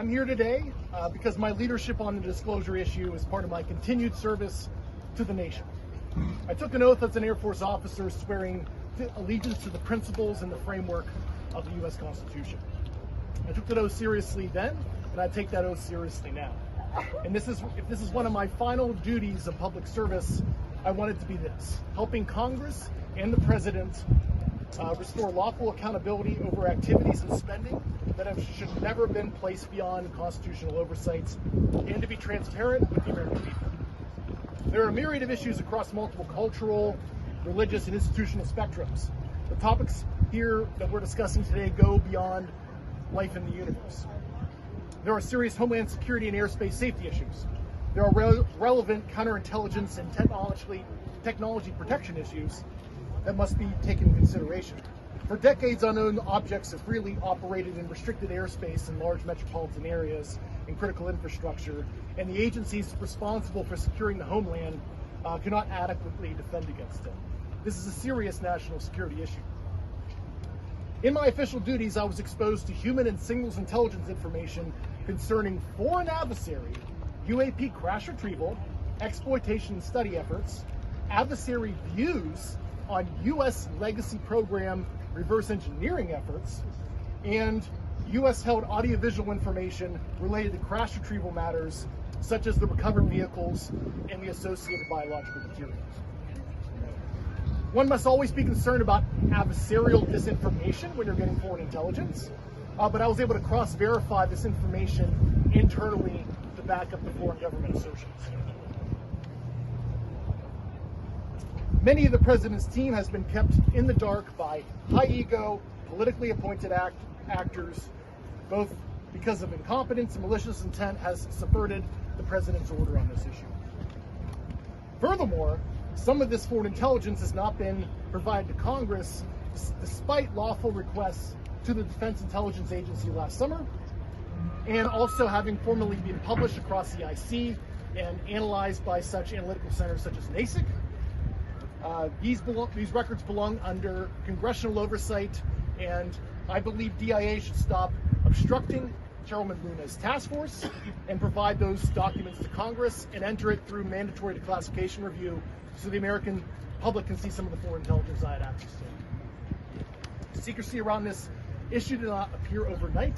I'm here today because my leadership on the disclosure issue is part of my continued service to the nation. I took an oath as an Air Force officer swearing allegiance to the principles and the framework of the U.S. Constitution. I took that oath seriously then, and I take that oath seriously now. And if this is one of my final duties of public service, I want it to be this: helping Congress and the President restore lawful accountability over activities and spending that should never have been placed beyond constitutional oversights, and to be transparent with the American people. There are a myriad of issues across multiple cultural, religious, and institutional spectrums. The topics here that we're discussing today go beyond life in the universe. There are serious homeland security and airspace safety issues. There are relevant counterintelligence and technology protection issues that must be taken into consideration. For decades, unknown objects have freely operated in restricted airspace in large metropolitan areas and critical infrastructure, and the agencies responsible for securing the homeland cannot adequately defend against it. This is a serious national security issue. In my official duties, I was exposed to human and signals intelligence information concerning foreign adversary, UAP crash retrieval, exploitation and study efforts, adversary views on U.S. legacy program reverse engineering efforts, and U.S.-held audiovisual information related to crash retrieval matters, such as the recovered vehicles and the associated biological materials. One must always be concerned about adversarial disinformation when you're getting foreign intelligence, but I was able to cross-verify this information internally to back up the foreign government assertions. Many of the president's team has been kept in the dark by high-ego, politically appointed actors, both because of incompetence and malicious intent has subverted the president's order on this issue. Furthermore, some of this foreign intelligence has not been provided to Congress despite lawful requests to the Defense Intelligence Agency last summer, and also having formally been published across the IC and analyzed by such analytical centers such as NASIC. These records belong under congressional oversight, and I believe DIA should stop obstructing Chairwoman Luna's task force and provide those documents to Congress and enter it through mandatory declassification review so the American public can see some of the foreign intelligence I had access to. Secrecy around this issue did not appear overnight.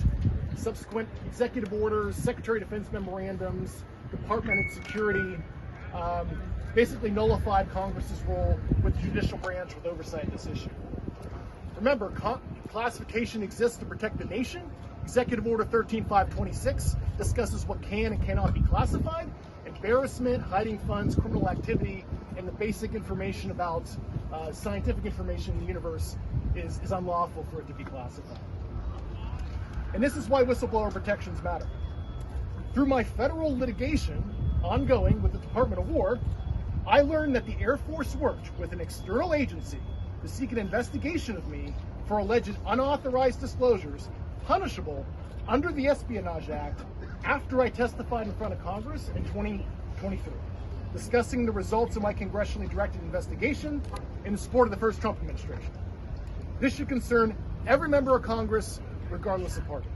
Subsequent executive orders, Secretary of Defense memorandums, Department of Security basically nullified Congress's role with the judicial branch with oversight of this issue. Remember, classification exists to protect the nation. Executive Order 13526 discusses what can and cannot be classified. Embarrassment, hiding funds, criminal activity, and the basic information about scientific information in the universe is unlawful for it to be classified. And this is why whistleblower protections matter. Through my federal litigation ongoing with the Department of War, I learned that the Air Force worked with an external agency to seek an investigation of me for alleged unauthorized disclosures punishable under the Espionage Act after I testified in front of Congress in 2023, discussing the results of my congressionally directed investigation in support of the first Trump administration. This should concern every member of Congress, regardless of party.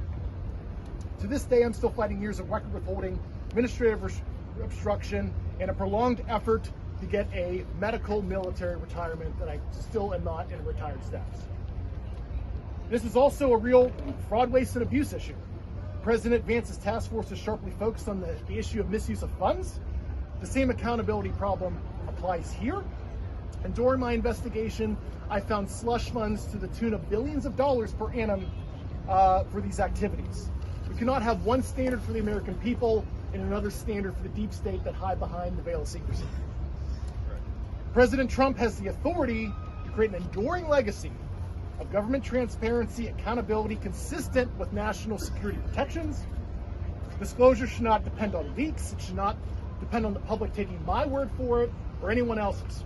To this day, I'm still fighting years of record withholding, administrative obstruction, and a prolonged effort to get a medical military retirement that I still am not in a retired status. This is also a real fraud, waste, and abuse issue. President Vance's task force is sharply focused on the issue of misuse of funds. The same accountability problem applies here. And during my investigation, I found slush funds to the tune of billions of dollars per annum for these activities. We cannot have one standard for the American people and another standard for the deep state that hide behind the veil of secrecy. President Trump has the authority to create an enduring legacy of government transparency, accountability consistent with national security protections. Disclosure should not depend on leaks. It should not depend on the public taking my word for it or anyone else's.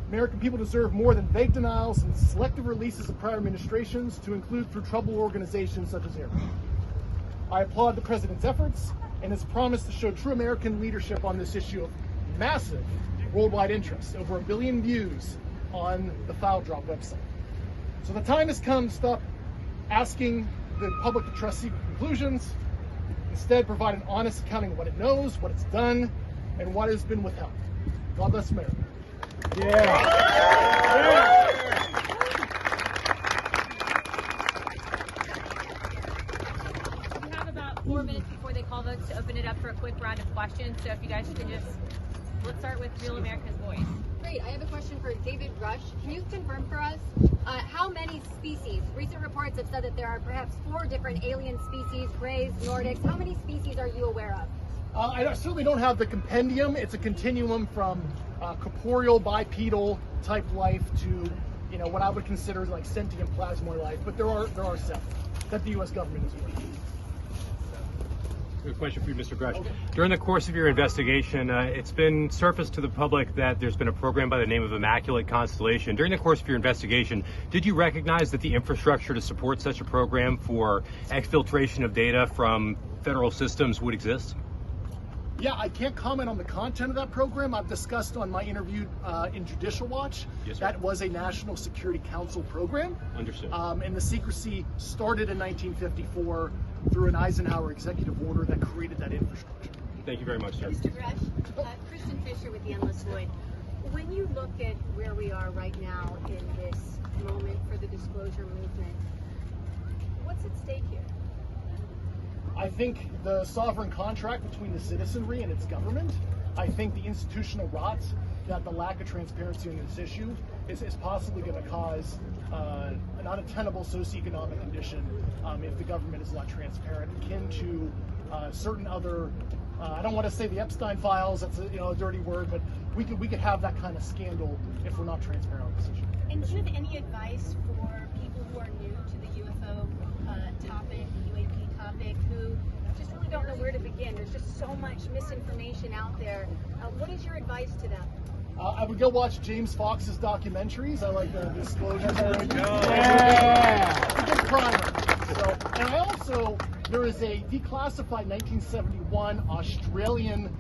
American people deserve more than vague denials and selective releases of prior administrations, to include through troubled organizations such as AIR. I applaud the president's efforts and his promise to show true American leadership on this issue of massive worldwide interest, over 1 billion views on the File Drop website. So the time has come to stop asking the public to trust secret conclusions. Instead, provide an honest accounting of what it knows, what it's done, and what has been withheld. God bless America. We have about 4 minutes before they call votes to open it up for a quick round of questions. So if you guys can just, let's start with Real America's Voice. Great. I have a question for David Grusch. Can you confirm for us how many species? Recent reports have said that there are perhaps 4 different alien species, Greys, Nordics. How many species are you aware of? I certainly don't have the compendium. It's a continuum from corporeal, bipedal type life to, what I would consider like sentient plasmoid life. But there are several that the U.S. government is working. A question for you, Mr. Grusch. Okay. During the course of your investigation, it's been surfaced to the public that there's been a program by the name of Immaculate Constellation. During the course of your investigation, did you recognize that the infrastructure to support such a program for exfiltration of data from federal systems would exist? Yeah, I can't comment on the content of that program. I've discussed on my interview in Judicial Watch. Yes, sir. That was a National Security Council program. Understood. And the secrecy started in 1954 through an Eisenhower executive order that created that infrastructure. Thank you very much, sir. Mr. Grusch, Kristen Fisher with The Endless Void. When you look at where we are right now in this moment for the disclosure movement, what's at stake here? I think the sovereign contract between the citizenry and its government. I think the institutional rot that the lack of transparency on this issue is possibly going to cause an untenable socioeconomic condition if the government is not transparent, akin to certain other. I don't want to say the Epstein files. That's a dirty word, but we could have that kind of scandal if we're not transparent on this issue. And do you have any advice for people who are new to the UFO topic, UAP topic, who just really don't know where to begin? There's just so much misinformation out there. What is your advice to them? I would go watch James Fox's documentaries. I like the disclosures. Yeah. It's a good primer. So, and I also, there is a declassified 1971 Australian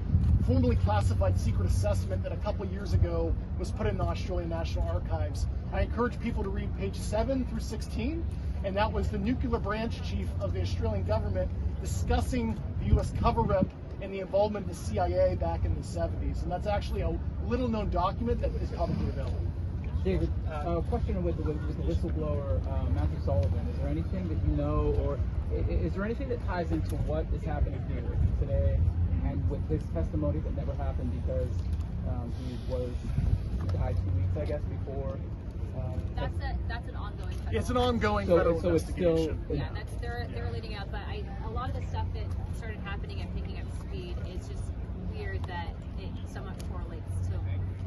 formally classified secret assessment that a couple of years ago was put in the Australian National Archives. I encourage people to read page 7 through 16, and that was the nuclear branch chief of the Australian government discussing the U.S. cover-up and the involvement of the CIA back in the 70s. And that's actually a little-known document that is publicly available. David, question with the whistleblower, Matthew Sullivan. Is there anything that you know, or is there anything that ties into what is happening here today and with his testimony that never happened because he died 2 weeks, I guess, before? That's an ongoing. It's an ongoing federal It's investigation. still, yeah, they're leading up, but a lot of the stuff that started happening and picking up speed is just weird that it somewhat correlates to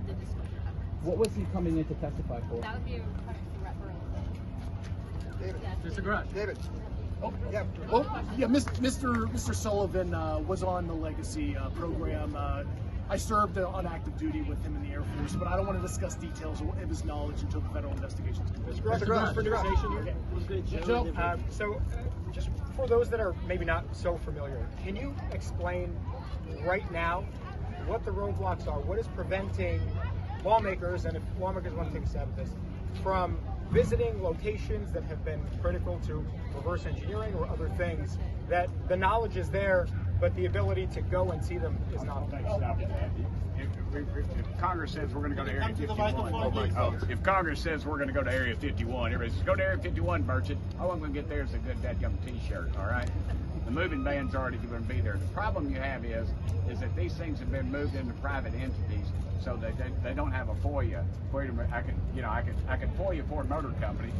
the disclosure efforts. what was he coming in to testify for? That would be a question for Rep. David. Yeah. Mr. Grusch. David. Oh, Yeah. well, yeah, Mr. Sullivan was on the Legacy program. I served on active duty with him in the Air Force, but I don't want to discuss details of his knowledge until the federal investigation is complete. So, just for those that are maybe not so familiar, can you explain right now what the roadblocks are? What is preventing lawmakers, and if lawmakers want to take a stab at this, from visiting locations that have been critical to reverse engineering or other things, that the knowledge is there, but the ability to go and see them is not there? If Congress says we're going to go to Area 51, if Congress says we're going to go to Area 51, everybody says, go to Area 51, merchant. All I'm going to get there is a good dadgum t-shirt, all right? The moving van's already going to be there. The problem you have is that these things have been moved into private entities, so they don't have a FOIA. Wait a minute, I can FOIA Ford Motor Company,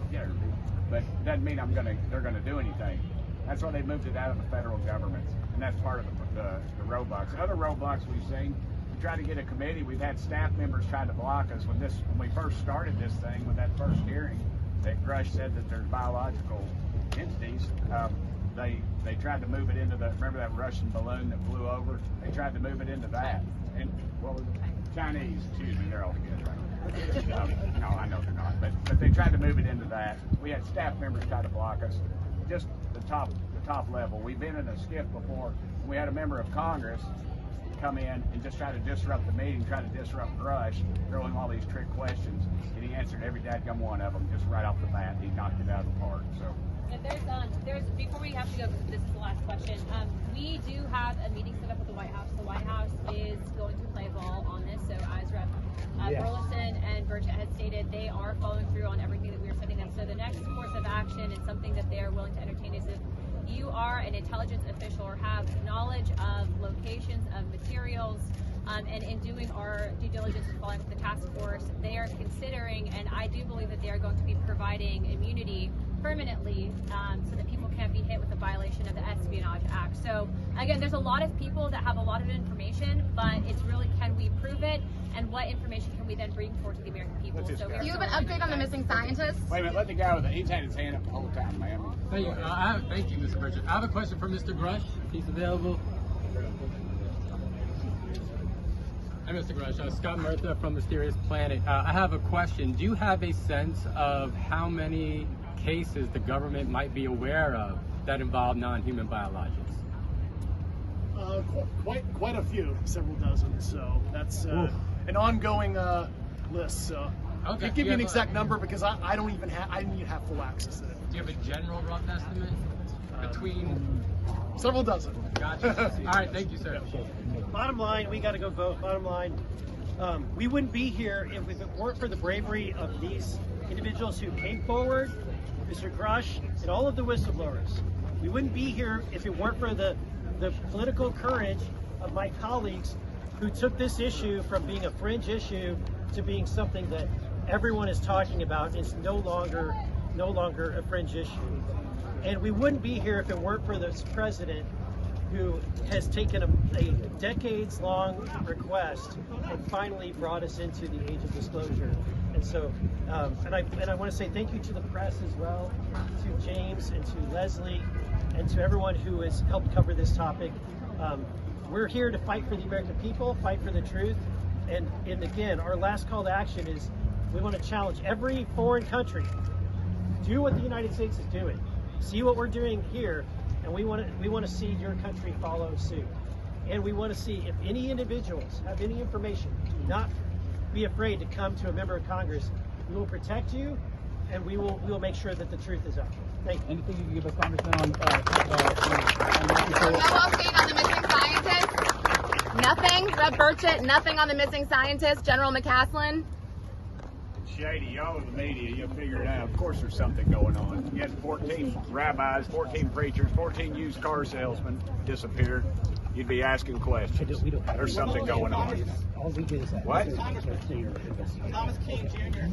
but it doesn't mean they're going to do anything. That's why they moved it out of the federal government, and that's part of the roadblocks. Other roadblocks we've seen, we tried to get a committee. We've had staff members try to block us when we first started this thing, when that first hearing, that Grusch said that there's biological entities. They tried to move it into remember that Russian balloon that flew over? They tried to move it into that. And what was it? Chinese, excuse me, they're all together right now. No, I know they're not, but they tried to move it into that. We had staff members try to block us. Just the top level. We've been in a skiff before. We had a member of Congress come in and just try to disrupt the meeting, try to disrupt Grusch, throwing all these trick questions, and he answered every dadgum one of them just right off the bat. He knocked it out of the park. So. And there's before we have to go, because this is the last question. We do have a meeting set up with the White House. The White House is going to play ball on this. So as Rep. Burleson and Burchett had stated, they are following through on everything that we are sending them. So the next course of action and something that they are willing to entertain is if you are an intelligence official or have knowledge of locations of materials, and in doing our due diligence and following with the task force, they are considering, and I do believe that they are going to be providing immunity permanently, so that people can't be hit with a violation of the Espionage Act. So again, there's a lot of people that have a lot of information, but it's really, can we prove it, and what information can we then bring forward to the American people? So do you have an update on the missing scientists? Wait a minute, let the guy with he's had his hand up the whole time, man. Thank you. Thank you, Mr. Burchett. I have a question for Mr. Grusch, if he's available. Hi, Mr. Grusch. Scott Murtha from Mysterious Planet. I have a question. Do you have a sense of how many cases the government might be aware of that involve non-human biologics? Quite a few, several dozen. So that's an ongoing list. So I can't give you an exact number because I don't even have full access to it. Do you have a general rough estimate between several dozen? Gotcha. All right, thank you, sir. Bottom line, we got to go vote. Bottom line, we wouldn't be here if it weren't for the bravery of these individuals who came forward, Mr. Grusch, and all of the whistleblowers. We wouldn't be here if it weren't for the political courage of my colleagues who took this issue from being a fringe issue to being something that everyone is talking about. It's no longer a fringe issue. And we wouldn't be here if it weren't for this president who has taken a decades-long request and finally brought us into the age of disclosure. And so, and I want to say thank you to the press as well, to James and to Leslie, and to everyone who has helped cover this topic. We're here to fight for the American people, fight for the truth, and again, our last call to action is we want to challenge every foreign country. Do what the United States is doing. See what we're doing here, and we want to see your country follow suit. And we want to see if any individuals have any information, do not be afraid to come to a member of Congress. We will protect you, and we will make sure that the truth is out. Thank you. Anything you can give us, Congressman, on No update on the missing scientists? Nothing? Rep. Burchett, nothing on the missing scientists? General McCaslin? Shady, y'all in the media, you'll figure it out. Of course there's something going on. You had 14 rabbis, 14 preachers, 14 used car salesmen disappeared. You'd be asking questions. There's something going on. What? Thomas King Jr.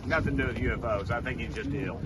Nothing to do with UFOs. I think he's just ill.